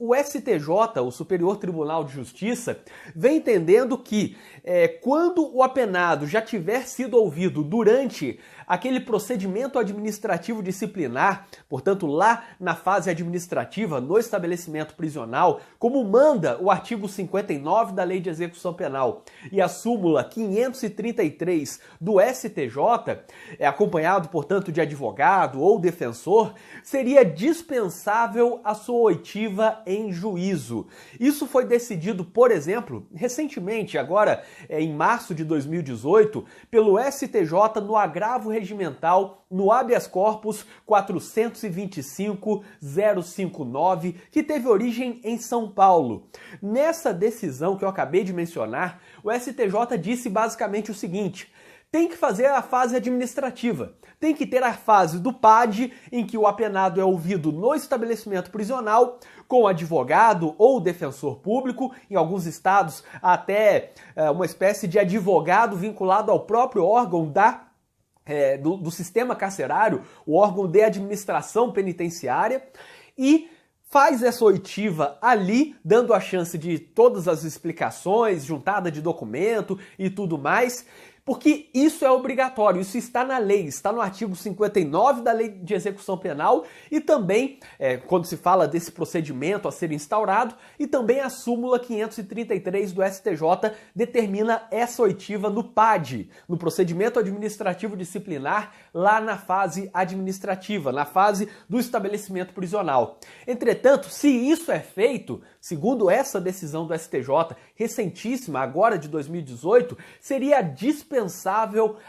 o STJ, o Superior Tribunal de Justiça, vem entendendo que quando o apenado já tiver sido ouvido durante aquele procedimento administrativo disciplinar, portanto lá na fase administrativa, no estabelecimento prisional, como manda o artigo 59 da Lei de Execução Penal e a súmula 533 do STJ, acompanhado, portanto, de advogado ou defensor, seria dispensável a sua oitiva em juízo. Isso foi decidido, por exemplo, recentemente, agora em março de 2018, pelo STJ no agravo regimental no habeas corpus 425.059, que teve origem em São Paulo. Nessa decisão que eu acabei de mencionar, o STJ disse basicamente o seguinte: tem que fazer a fase administrativa, tem que ter a fase do PAD, em que o apenado é ouvido no estabelecimento prisional, com advogado ou defensor público, em alguns estados até uma espécie de advogado vinculado ao próprio órgão do sistema carcerário, o órgão de administração penitenciária, e faz essa oitiva ali, dando a chance de todas as explicações, juntada de documento e tudo mais, porque isso é obrigatório, isso está na lei, está no artigo 59 da Lei de Execução Penal e também, quando se fala desse procedimento a ser instaurado, e também a súmula 533 do STJ determina essa oitiva no PAD, no procedimento administrativo disciplinar, lá na fase administrativa, na fase do estabelecimento prisional. Entretanto, se isso é feito, segundo essa decisão do STJ, recentíssima, agora de 2018, seria dispensável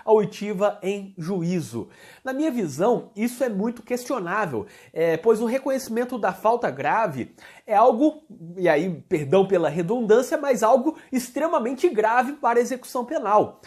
a oitiva em juízo. Na minha visão, isso é muito questionável, pois o reconhecimento da falta grave é algo, e aí, perdão pela redundância, mas algo extremamente grave para a execução penal.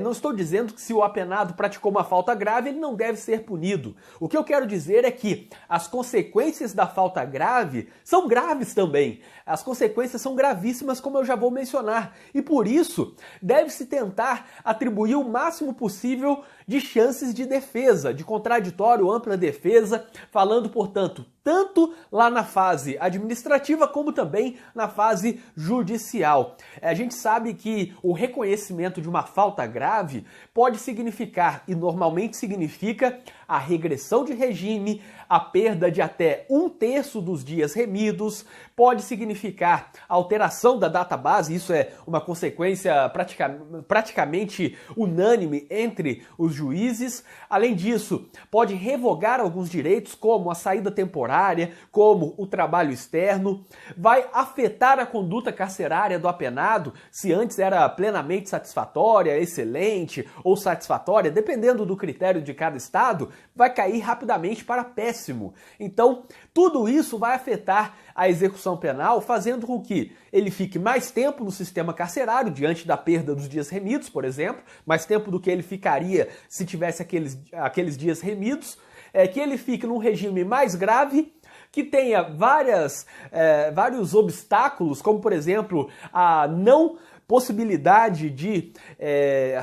Não estou dizendo que se o apenado praticou uma falta grave, ele não deve ser punido. O que eu quero dizer é que as consequências da falta grave são graves também. As consequências são gravíssimas, como eu já vou mencionar. E por isso, deve-se tentar atribuir o máximo possível de chances de defesa, de contraditório, ampla defesa, falando, portanto, tanto lá na fase administrativa como também na fase judicial. A gente sabe que o reconhecimento de uma falta grave pode significar, e normalmente significa, a regressão de regime, a perda de até 1/3 dos dias remidos, pode significar alteração da database, isso é uma consequência praticamente unânime entre os juízes. Além disso, pode revogar alguns direitos, como a saída temporária, como o trabalho externo, vai afetar a conduta carcerária do apenado, se antes era plenamente satisfatória, excelente ou satisfatória, dependendo do critério de cada estado, vai cair rapidamente para péssimo. Então, tudo isso vai afetar a execução penal, fazendo com que ele fique mais tempo no sistema carcerário, diante da perda dos dias remidos, por exemplo, mais tempo do que ele ficaria se tivesse aqueles dias remidos, que ele fique num regime mais grave, que tenha vários obstáculos, como por exemplo a não possibilidade de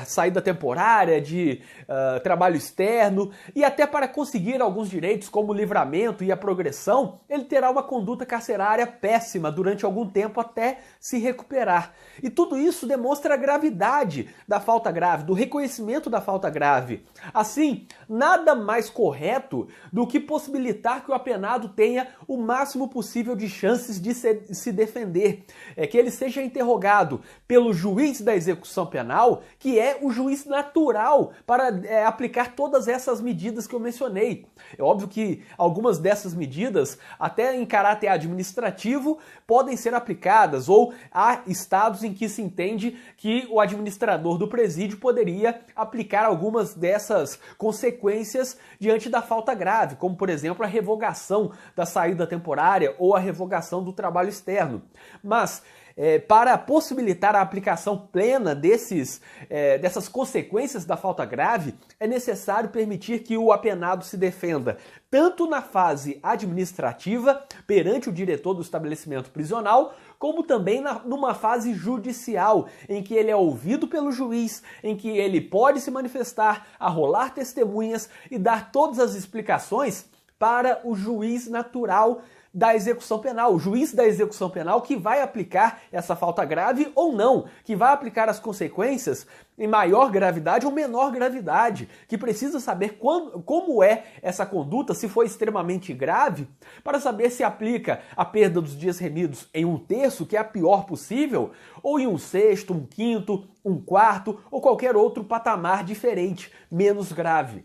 saída temporária, de trabalho externo, e até para conseguir alguns direitos como o livramento e a progressão, ele terá uma conduta carcerária péssima durante algum tempo até se recuperar. E tudo isso demonstra a gravidade da falta grave, do reconhecimento da falta grave. Assim, nada mais correto do que possibilitar que o apenado tenha o máximo possível de chances de se defender, que ele seja interrogado pelo juiz da execução penal, que é o juiz natural para aplicar todas essas medidas que eu mencionei. É óbvio que algumas dessas medidas, até em caráter administrativo, podem ser aplicadas, ou há estados em que se entende que o administrador do presídio poderia aplicar algumas dessas consequências diante da falta grave, como por exemplo a revogação da saída temporária ou a revogação do trabalho externo. Mas para possibilitar a aplicação plena dessas consequências da falta grave, é necessário permitir que o apenado se defenda tanto na fase administrativa, perante o diretor do estabelecimento prisional, como também numa fase judicial, em que ele é ouvido pelo juiz, em que ele pode se manifestar, arrolar testemunhas e dar todas as explicações para o juiz natural da execução penal, o juiz da execução penal que vai aplicar essa falta grave ou não, que vai aplicar as consequências em maior gravidade ou menor gravidade, que precisa saber como é essa conduta, se for extremamente grave, para saber se aplica a perda dos dias remidos em 1/3, que é a pior possível, ou em 1/6, 1/5, 1/4 ou qualquer outro patamar diferente, menos grave.